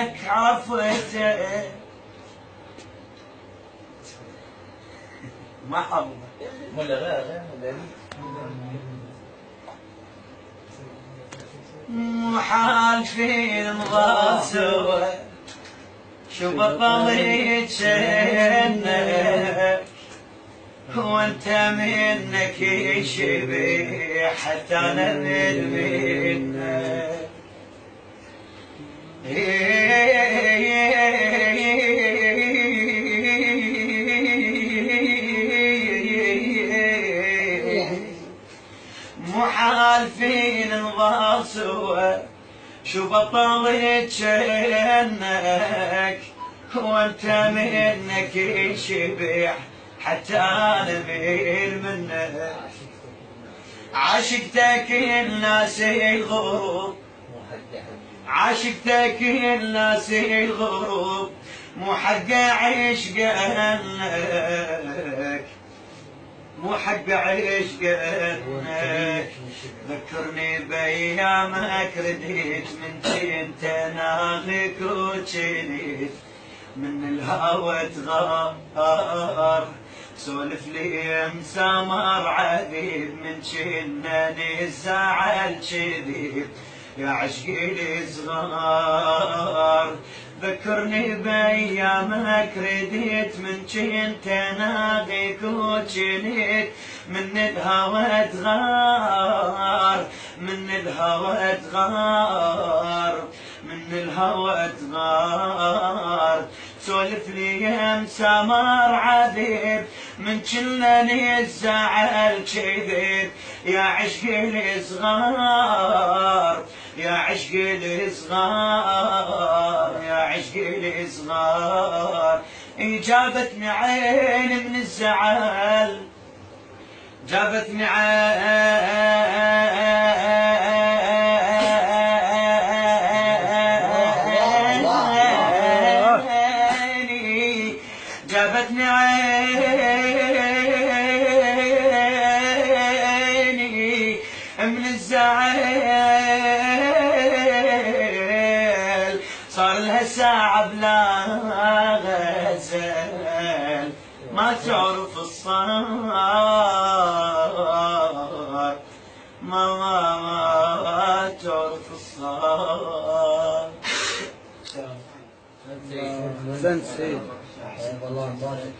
لك عفوته ما حافظه ولا غير محالفين نظل سوا شو بطلت شنك وانت منك يشبه حتى انا منك محالفين نظل سوا شو بطلت شنك وانت منك يشبح حتى انا بيل منك عاشقتك الناس يغرب عاشقتك الناس يغرب مو حق عشقك مو حق عشقك ذكرني بايامك رديت من كنت ناغيك وجنيت من الهوى تغار سولف لي مسامر عذيب من شنني الزعل شديد يا عشقي الصغار ذكرني بايامك رديت من كنت ناغيك وجنيت من الهوى تغار من الهوى تغار من الهوى تغار سولف لي مسامر عذيب من كلني الزعل كذب يا عشقي الصغار يا عشقي الصغار يا عشقي الصغار جابتني عين من الزعل جابتني عيني جابتني عيني من الزعل صار لها ساعة بلا غزل ما تعرف الصار ما تعرف الصار احسنت سيد والله مبارك